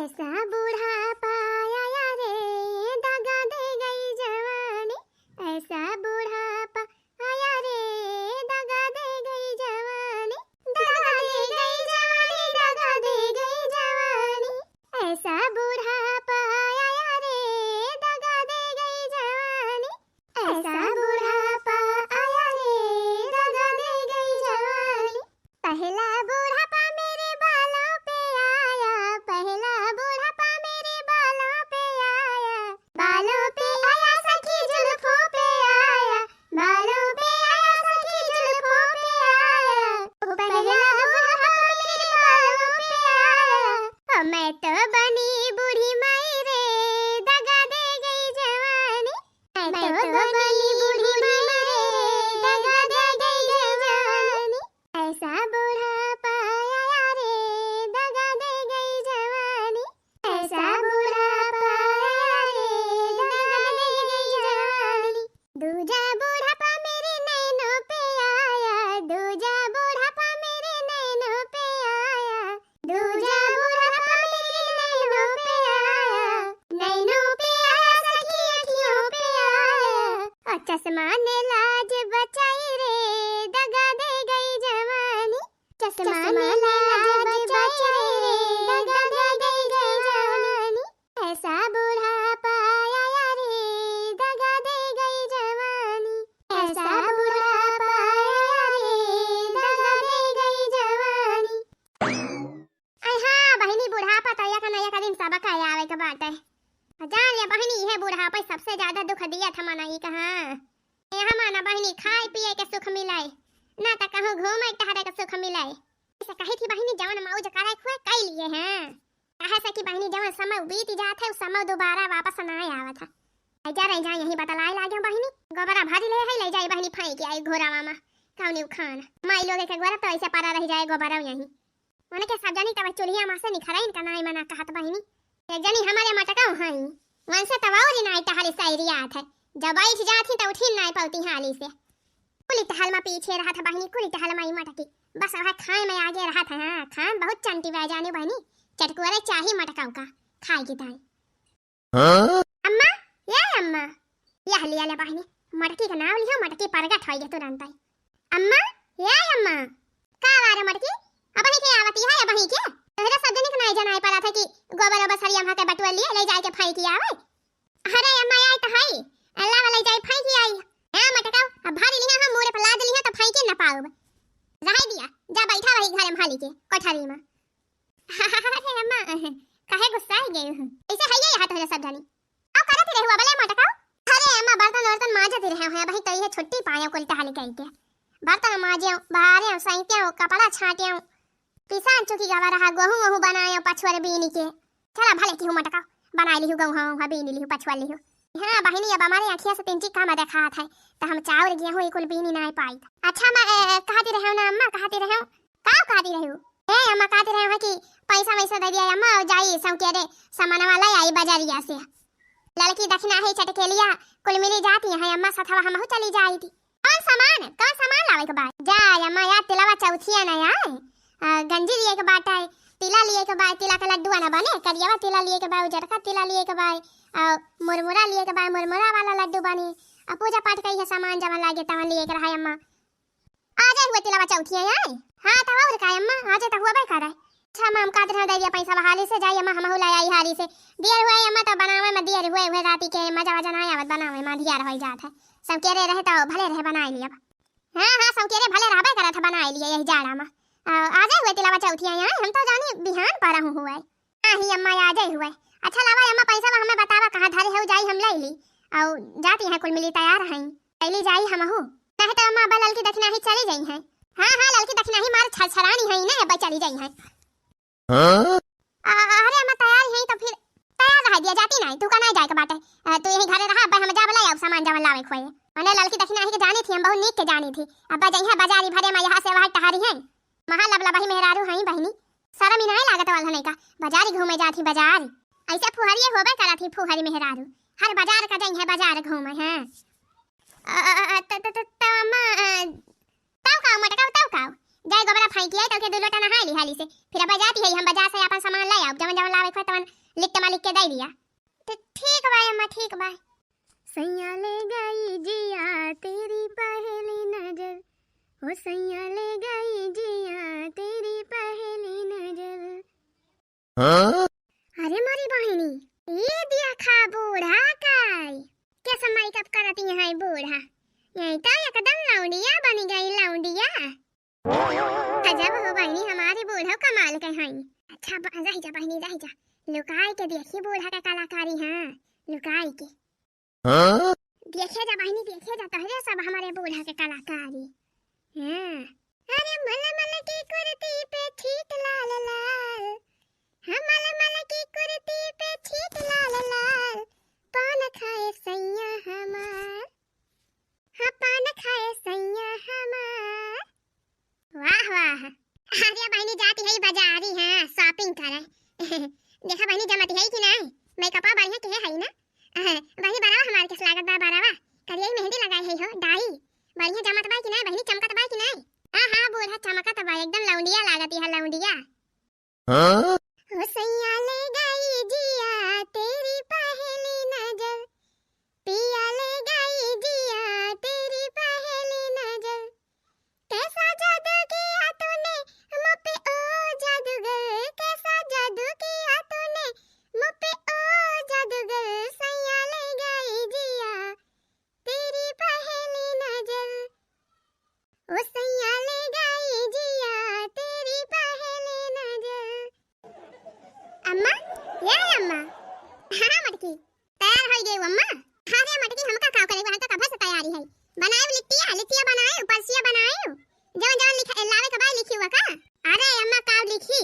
ऐसा बूढ़ापा आया रे, दगा दे गई जवानी। ऐसा बूढ़ापा आया रे, दगा दे गई जवानी। दगा दे गई जवानी, दगा दे गई जवानी। ऐसा बूढ़ापा आया रे, दगा दे गई जवानी। ऐसा बूढ़ापा आया रे, दगा दे गई जवानी। पहला बूढ़ापा मेरे बालों पे आया, पहला बूढ़ापा मेरे बालों पे आया। बालों पे आया सखी जुल्फों पे आया, बालों पे आया सखी जुल्फों पे आया। पहला बूढ़ापा मेरे बालों पे आया। और मैं तो बनी बूढ़ी माई रे, दगा दे गई जवानी। मैं तो बनी बूढ़ी माई रे, दगा दे गई जवानी। ऐसा बूढ़ापा आया रे, दगा दे गई जवानी। ऐसा बूढ़ापा आया रे, दगा दे गई जवानी। दूजा बूढ़ापा मेरे नैनों पे आया, दूजा बूढ़ापा मेरे नैनों पे आया। दूजा बूढ़ापा मेरे नैनों पे आया, नैनों पे आया सखी अखियों पे आया। और चश्मा ने लाज बचाई रे, दगा दे गई जवानी। चश्मा ने लाज बचाई रे, दगा दे गई जवानी। ऐसा बूढ़ापा आया रे, दगा दे गई जवानी। ऐसा बूढ़ापा आया रे, दगा दे गई जवानी। हाँ बहिनी, बुढ़ापा तो एक न एक दिन सबक आवे के बात है। जान ले बहिनी, है बुढ़ापा सबसे ज्यादा दुख दिया था मनाई कहाँ। यहाँ माना बहिनी खाए पिए के सुख मिलाए, ना तो कहूँ घूमे टहरे के सुख मिलाए। ऐसे कही थी बहिनी जवन मौज करे खुए कई लिए हैं। कहे से कि बहिनी जवन समय बीत जात है उस समय दोबारा वापस ना आवा था। जा रही जा यही बतलाए लागे बहिनी, गोबरा भरी ले जाए बहिनी फाई के आई घोरा मामा कौनी खान माई लोगे के गोरा तो ऐसे पारा रह जाए गोबरा यही। मने के सब जनी तब चुलिया मां से निखराइन का नाई मना कहत बहिनी। एक जनी हमारे मटकाऊ हई वन से तवाउरी नाई टहरी साइरियात है। जब बैठ जाती तो उठी नाई पौती हाली से। कुली टहल में पीछे रहा था बहिनी, कुली टहल में मटकी बस वह खाए में आगे रहा था। हाँ खान बहुत चंटी बह जाने बहिनी, चटकुरे चाही मटकाऊ का खाई की ताई। अम्मा ये अम्मा यह लिया ले बहिनी, मटकी का नाम लियो, मटकी परगट होई तुरंत आई। अम्मा ये अम्मा का वारे मटकी अब के आवती है बही के तोहरा सब जने के नहीं जनाई पड़ा था कि गोबर बसरिया भाते बटुआ लिए ले जाए के फाई की आवे। अरे अम्मा आई तो हाई अल्लाह वाले जाए फाई की आई। हां मटकाओ अब भारी लिया हम मोरे पर लाद लिया तो फाई के न पाओ रह दिया। जा बैठा वही घर में हाली के कोठरी में। अरे अम्मा काहे गुस्सा ही गई हूं ऐसे है ये हाथ हो सब जानी अब करत रहे हुआ भले मटकाओ। अरे अम्मा बर्तन मांजत रहे हैं बही तई है छुट्टी पाया कोल टहल गई के बर्तन मांजे बाहरे सैते कपड़ा छाटे पिसान चुकी गवा रहा गहूं बनायो पछुआरे बीनी के। चला भले की हूं मटकाओ बना लिहु गहूं बीनी लिहु पछुआ लिहु। हाँ बहिनी अब हमारे आँखिया से 3 काम देखा था तो हम चावल गेहूं कुल बीनी नहीं पाई। अच्छा मैं कहती रहे ना अम्मा, कहती रहे का कहती रहे ए अम्मा कहती रहे कि पैसा वैसा दे दिया अम्मा और जाई सौके रे सामान वाला आई बाजारिया से लड़की दक्षिणा है चटके लिया कुल मिली जाती है अम्मा सथवा हम चली जाई थी। कौन सामान लावे के बाद जा अम्मा यार तिलवा चौथिया ना यार गंजी लिए के बाट है, तिला लिए के बाद तिला का लड्डू ना बने, करियावा तिला लिए के बाद उजरका तिला लिए के बाद मुरमुरा लिए के बाद मुरमुरा वाला लड्डू बने। अब पूजा पाठ कई है सामान जमा लागे तवन लिए के रहा अम्मा आ जाए हुए तिलवा चौथिया यार। हां तो और का अम्मा आ जाए तो हुआ भाई करे। अच्छा मां हम कादर दे दिया पैसा बहाली से जाई अम्मा हम लाई आई हारी से दियर हुए अम्मा तो बनावे में दियर हुए राती के मजा वजा ना आवत बनावे में दियर होई जात है सब केरे रहे तो भले रहे बना लिया। हां सब केरे भले रहबे करे था बना लिया यही जाड़ा में आ जाए हुए तिलवा चौथिया यार हम तो जाने बिहान पर रहूं हुए ही अम्मा आ जाए हुए। अच्छा लावा अम्मा पैसा हमें बतावा कहां धरे हो जाई हम ले ली और जाती है कुल मिली तैयार हैं पहले जाई हम हो नहीं तो अम्मा बल की दक्षिणा ही चली गई है। हां लड़की दक्षिणा ही मार छछरानी है ना अब चली गई है। अरे अम्मा तैयार है तो फिर तैयार रह दिया जाती नहीं तू का नहीं जाए के बाटे तू यही घरे रहा अब हम जा बला अब सामान जमा लावे खोए अने लड़की दक्षिणा ही के जानी थी हम बहुत नीक के जानी थी अब जाई है बाजारी भरे में यहां से वहां टहरी है महा लबला बही मेहरारू हई बहिनी शर्म ही नहीं लागत वाला नहीं का बाजारी घूमे जाती बाजार ऐसे फुहरिए होबे करा थी फुहरी मेहरारू हर बाजार का जाई है बाजार घूमे हैं। अम्मा ताऊ का मटकाओ जाए गोबरा फाइकी है तो के 2 लोटा नहा ली हाली से, फिर अब जाती है हम बाजार से अपन सामान ले आओ, जवन जवन लावे को तवन लिख के मालिक के दे दिया। तो ठीक बा अम्मा, ठीक बा। सैया ले गई जिया तेरी पहली नजर, ओ सैया ले गई जिया तेरी पहली नजर। हाँ? अरे मारी बहनी, ये दिया खा बूढ़ा काय क्या समय कब करती है बूढ़ा, यही तो एकदम लौंडिया बनी गई लौंडिया। अजब हो बहनी, हमारे बूढ़ा कमाल के हैं। अच्छा रह जा बहनी रह जा, लुकाई के देखिए बूढ़ा का कलाकारी। हाँ लुकाई के देखे जा बहनी, देखे जा तो सब हमारे बूढ़ा के कलाकारी। हाँ अरे मल मल की कुर्ती पे ठीक लाल लाल, हाँ मल मल की कुर्ती पे ठीक लाल लाल, पान खाए सैया हमार, हाँ पान खाए सैया हमार। वाह वाह, अरे बहनी जाती है बाजारी, हाँ शॉपिंग करे। देखा बहनी जमती है कि नहीं, मेकअप बढ़िया के है ना। बहनी बरावा हमारे के लागत बा बरावा, करिए मेहंदी लगाई है हो डाई, बढ़िया जमत बा कि नहीं बहनी, चमकत बा कि नहीं। हां हां बूढ़ा चमकत बा, एकदम लौंडिया लागती है लौंडिया। हां ओ सैया ले गई जिया तेरी पहली नजर, पिया ले गई जिया तेरी पहली नजर, कैसा जादू किया तूने मुझ पे ओ जादूगर, कैसा जादू किया तूने मुझ पे ओ जादूगर, सैया ले गई जिया तेरी पहली नजर, ओ सैया ले गई जिया तेरी पहली नजर। अम्मा ये अम्मा, हाँ मटकी तैयार हो गई अम्मा। अरे मटकी हमका का करे, वहां का बस तैयारी है, बनाए लिट्टिया लिट्टिया बनाए परसिया बनाए, जवन जवन लिखा लावे के बाद लिखी हुआ का। अरे अम्मा का लिखी,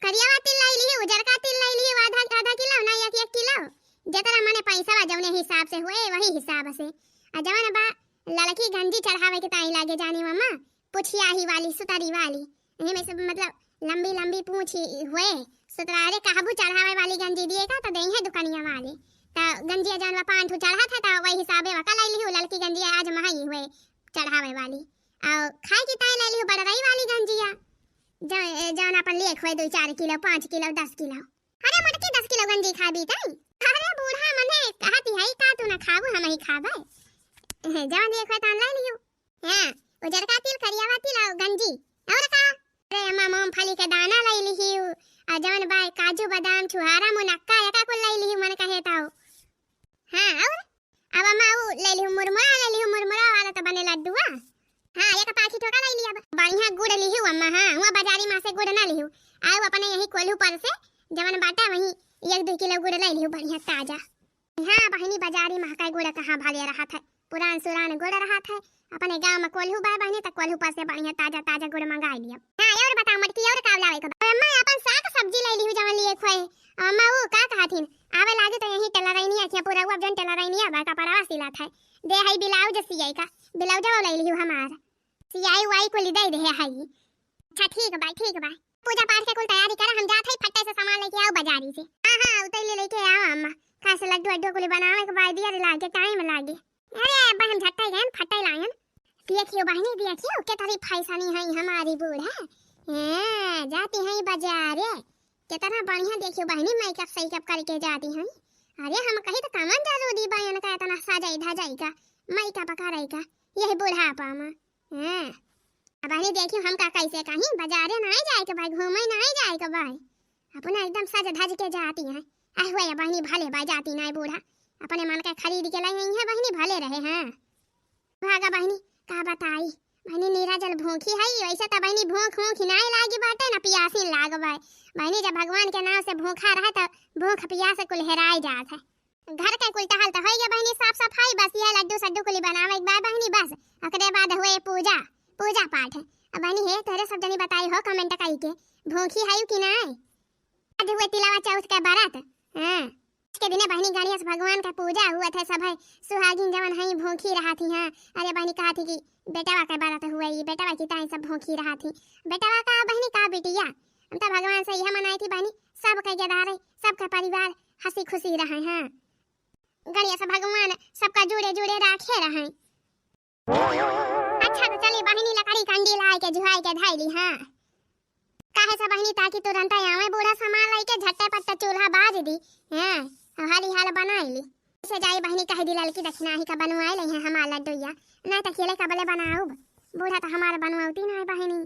करियावा तिल लाई ली, उजर का तिल लाई ली, आधा किलो ना 1 किलो, जतरा मने पैसा जवने हिसाब से हुए वही हिसाब से। आ जवन बा लड़की गंजी चढ़ावे के ताई लागे जानी मम्मा, पुछिया ही वाली सुतारी वाली, इन्हीं में से मतलब लंबी लंबी पूंछ हुए सुतरारे काबू चढ़ावे वाली गंजी दिएगा तो देई है दुकानिया वाले, तो गंजिया जानवा 5 चढ़ा था तो वही हिसाबे वका लाई ली लड़की गंजिया आज महंगी हुए चढ़ावे वाली, और खाए की ताई लाई ली बड़रई वाली गंजिया, जौन अपन लेख हुए 2-4 किलो 5 किलो 10 किलो। अरे मटकी 10 किलो गंजी खाबी तई, अरे बूढ़ा मने कहती है का तू ना खाबू हम ही खाबे, जवन देख हुए तान लाई लियो। हां उजर का तिल करियावा तिल और गंजी और का। अरे अम्मा मूंगफली के दाना लाई ली, आ जवन बाय काजू बादाम छुहारा मुनक्का एका को लाई ली मन कहे ताओ। हां और अब अम्मा वो लाई ली मुरमुरा वाला तो बने लड्डूआ। हां एक पाखी ठोका लाई ली, अब बढ़िया गुड़ ली हूं अम्मा। हां हुआ बाजारी मां से गुड़ ना ली हूं, आओ अपने यही कोल्हू पर से जवन बाटा वही 1-2 किलो गुड़ लाई ली हूं बढ़िया ताजा। हां बहनी बाजारी मां का गुड़ कहां भाले रहा था, पुरान सुरान गुड़ रहा था, अपने गांव में कोल्हू बा बहनी तो कोल्हू पर से बढ़िया ताजा ताजा गुड़ मंगाई लिया। हां और बता मटकी और का लावे को अम्मा, अपन साग सब्जी लाई ली हूं जवन लिए खोए अम्मा। वो का कहथिन आवे लागे तो यही टेलरैनी आखिया पूरा वो जन टेलरैनी बा का परवा सिला था, दे हई ब्लाउज सियाई का ब्लाउज वो लाई ली हूं हमार, सियाई वाई को ली दे दे हई। अच्छा ठीक बा ठीक बा, पूजा पाठ के कुल तैयारी कर, हम जात हई फट्टे से सामान लेके आओ बाजारी से। हां हां उतई लेके आओ अम्मा, खास लड्डू अड्डू को बनावे के बाद दिया लागे टाइम लागे। अरे अब्बा हम झट्टा गए फटाई लायन, देखियो बहनी देखियो के तारी फैसानी है हमारी बूढ़ा। हां जाती है बाजार कितना बढ़िया, देखियो बहनी मेकअप सही करके जाती है। अरे हम कही तो कमन जरूरी बहन का इतना सजाई धजाई का मेकअप कराई का यही बुढ़ापा में। हां अब बहनी देखियो हम का कैसे कहीं बाजारे ना जाए के भाई, घूमे ना जाए के भाई, अपना एकदम सज धज के जाती है। आह हुआ बहनी भले भाई जाती ना बूढ़ा, अपने मन का खरीद के लाई है बहनी भले रहे। हां भागा बहनी का बताई बहनी नीरा जल भूखी है, वैसे तो बहनी भूख नहीं लागी बाटे ना पियासी लागबे बहनी, जब भगवान के नाम से भूखा रहे तो भूख पियास कुल हेराई जात है। घर के कुल टहल तो होई बहनी साफ सफाई, बस ये लड्डू सड्डू कुल बनावे के बाद बहनी बस ओकरे बाद हुए पूजा पाठ। अब बहनी हे तेरे सब जनी बताई हो कमेंट कई के भूखी है कि नहीं, आज हुए तिलावा चौथ के बारात। हां के दिन बहनी गणेश भगवान का पूजा हुआ था, सब है सुहागिन जवन है भूखी रहा थी। हां अरे बहनी कहा थी कि बेटावा का बारात हुआ, ये बेटावा की ताई सब भूखी रहा थी, बेटावा का बहनी का बिटिया हम तो भगवान से यह मनाई थी बहनी सब के गेदारे सबका परिवार हंसी खुशी रहे। हां गणेश भगवान सबका जुड़े जुड़े रखे रहे। अच्छा तो चलिए बहिनी लकड़ी कंडी लाई के जुहाई के धाइली। हां काहे से बहिनी ताकि तुरंत आवे बूढ़ा सामान लाई के झट्टे पट्टे चूल्हा बाज दी। हां हाली हाल बनाईली से जाई बहिनी कह दिलल की दक्षिणा ही का बनवाए ले हैं हमार लड्डूया नहीं त अकेले कबले बनाऊ बूढ़ा तो हमार बनवाउती नहीं बहिनी।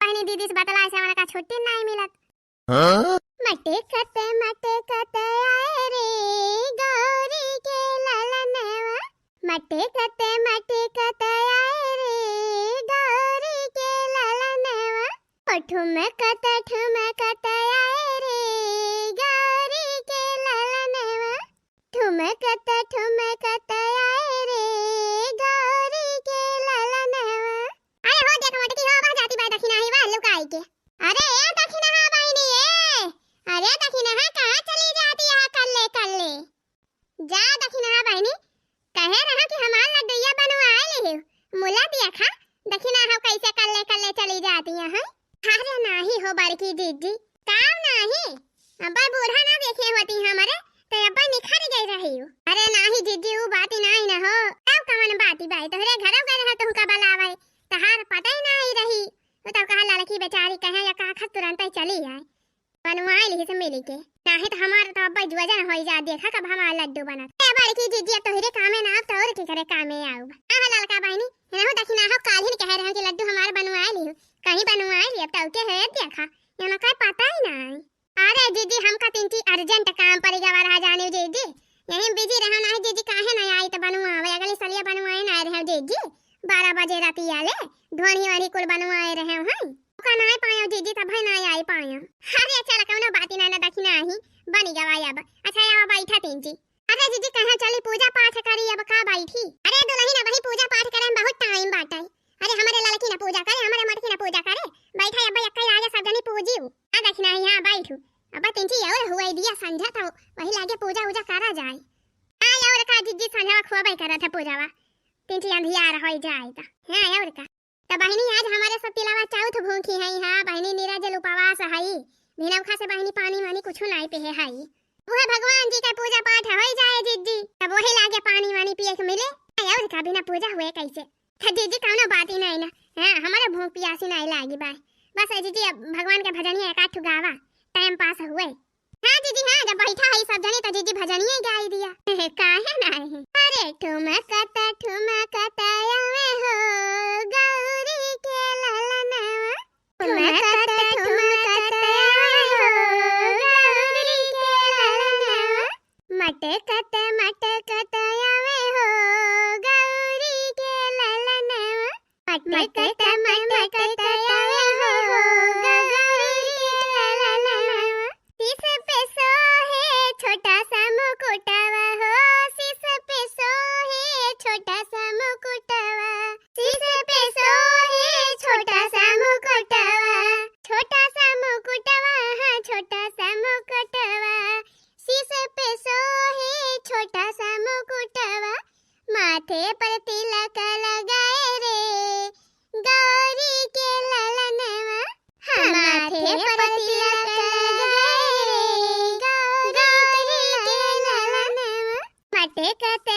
बहिनी दीदी से बतलाए से हमरा का छुट्टी नहीं मिलत। हां मटे कते आए रे गौरी के ललनवा मटे कते आए रे गौरी के ललनवा ठुमकत आए रे गौरी के ललनवा ठुमकत आए रे गौरी के ललनवा। अरे हो देख मटकी हो बा जाती बा दक्षिणा ही वाल लुकाई के। अरे ए दक्षिणा हा बहिनी ए अरे दक्षिणा हा कहां चली जाती है कल्ले जा दक्षिणा हा बहिनी कहे रहा कि हमार लड्डूया बनवाए ले मुला दिया खा दक्षिणा हा कैसे कल्ले चली जाती है। अरे नाही हो बड़की दीदी काम नाही अब्बा बूढ़ा ना देखे होती हमारे तो अब्बा निखर गई रही हो। अरे नाही दीदी वो बात नहीं न हो अब कवन बाती बाई तोहरे घर गए रह तुमका बलावे तहार पता ही नहीं रही तो तब कहा लड़की बेचारी कहे या का तुरंत ही चली आए बनवाए ली से मिली के नाही तो हमार तो अब्बा जुवजन होई जा देखा कब हमार लड्डू बना ए बड़की दीदी तोहरे कामे ना तो और की करे कामे आऊ आह लड़का बहनी एनहु दक्षिणा हो काल ही कह रहे कि लड्डू हमार बनवाए ली कहीं बनवाए ली अब तो के है देखा एना का पता ही नहीं। अरे दीदी हमका तिनकी अर्जेंट काम पड़ गया रहा जाने दीदी यहीं बिजी रहना है दीदी काहे नहीं आई तो बनवावे अगली सलिया बनवाए ना रहे दीदी 12 बजे राती आले धोनी वाली कुल बनवाए रहे हैं का नहीं पायो दीदी तब नहीं आई पायो। अरे चल कौनो बात ना दक्षिणा ही बनी गवाई अब अच्छा यहाँ बैठा तिनकी। अरे दीदी कहां चली पूजा पाठ करी अब का बैठी। अरे दुल्हन वही पूजा पाठ करे में बहुत टाइम बाटे। अरे हमारे लड़की ना पूजा करे हमारे मटकी ना पूजा करे बैठा अब अक्का आगे सब जनी पूजी आ दक्षिणा यहां बैठू अब तिनकी और हुआ दिया संध्या तो वही लागे पूजा करा जाए आ और का दीदी संध्या खोबे करा था पूजावा तिनकी अंधियार हो जाए तो हां और का तो बहिनी आज हमारे सब तिलावा चौथ भूखी है। हां बहिनी निर्जल उपवास है बिना से बहिनी पानी वानी कुछ नहीं पे है वो भगवान जी का पूजा पाठ हो जाए दीदी तब वही लागे पानी वानी पिए के मिले और का बिना पूजा हुए कैसे दीदी कौनो बात ही नहीं ना। हां हमारे भूख प्यासी नहीं लागी बाय बस दीदी भगवान के भजन ही एक आठ गावा टाइम पास हुए। हां दीदी हां जब बैठा है सब जने तो दीदी भजन ही गाई दिया काहे नहीं। अरे ठुमकत आवे हो गौरी के ललनवा ठुमकत आवे हो गौरी के ललनवा मटकत आवे हो गौरी के ललनवा मटकत आवे हो गौरी के ललनवा सिस पे सोहे छोटा सा मुकुटवा हो सिस पे सोहे छोटा सा मुकुटवा सिस पे सोहे छोटा सा मुकुटवा हां छोटा सा मुकुटवा सिस पे सोहे छोटा सा मुकुटवा माथे पर तिलक लगाए रे गौरी के ललनवा हाँ माथे पर तिलक लगाए रे गौरी के ललनवा मटकत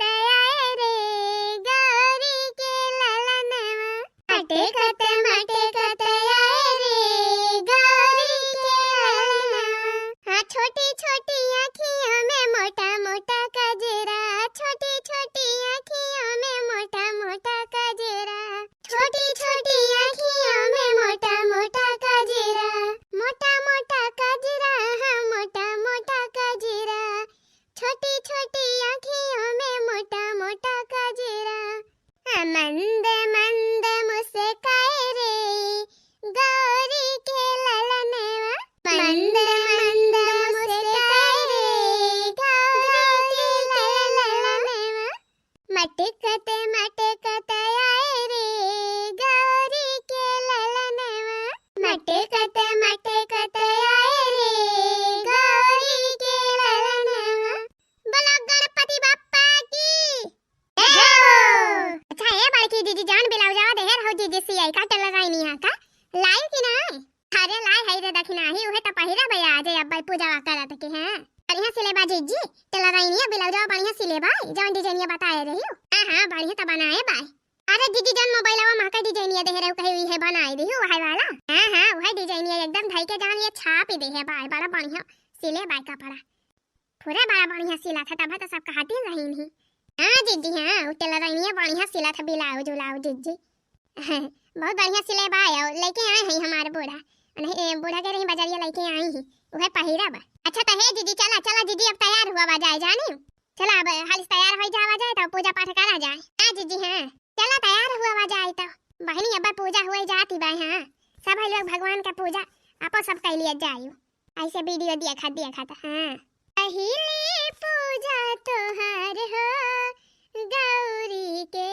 आए रे गौरी के ललनवा मटकत आए रे गौरी के ललनवा। हाँ छोटी छोटी आँखियों में मोटा मोटा कजरा छोटी छोटी आँखियों में मोटा मोटा कजरा छोटी छोटी आँखियों में मोटा मोटा कजरा हाँ मोटा मोटा कजरा छोटी छोटी आँखियों में मोटा मोटा कजरा मंद मंद मुस्काए रे गौरी के ललनवा मंद मंद मुस्काए रे गौरी के ललनवा मटकत आए रे गौरी के ललनवा मटकत आए रे गौरी के ललनवा। बोलो गणपति बप्पा की जय। अच्छा है बड़की दीदी जान बिलाव जावा देहर हो दीदी सी आई का टल लगाई नहीं हा का लाई कि ना। अरे लाई है रे दक्षिणा ही उहे त पहिरा भैया आज अब्बा पूजा करत के हैं बढ़िया सिलेबा जीजी टल लगाई नहीं बिलाव जावा बढ़िया सिलेबा जवन डिजाइनिया बताए रही हो हां बढ़िया त बनाए बाय अरे दीदी जन मोबाइलवा में का डिजाइनिया दे रहे कहीं है बनाई दी वही वाला। हां हां वही डिजाइनिया एकदम धई के जान ये छाप दे है भाई बड़ा बढ़िया सिले बाय कपड़ा पूरा बड़ा बढ़िया सिला था तब तो सब कहती रही नहीं। हां दीदी हां वो टेलरनिया बढ़िया सिला था ब्लाउज उलाउज दीदी बहुत बढ़िया सिले बाय और लेके आए हैं हमारे बूढ़ा नहीं बूढ़ा के रही बाजारिया लेके आई ही वह पहिरा बा। अच्छा तो है दीदी चला चला दीदी अब तैयार हुआ बा जाए जानी चला अब हाल तैयार हो जावा जाए तो पूजा पाठ करा जाए। हां दीदी हां चला तैयार हुआ बा जाए तो बहनी अब पूजा हुए जाती बा। हां सब लोग भगवान का पूजा आपो सब कर लिया जायो ऐसे वीडियो दिया था। हां पहले पूजा तोहार हो गौरी के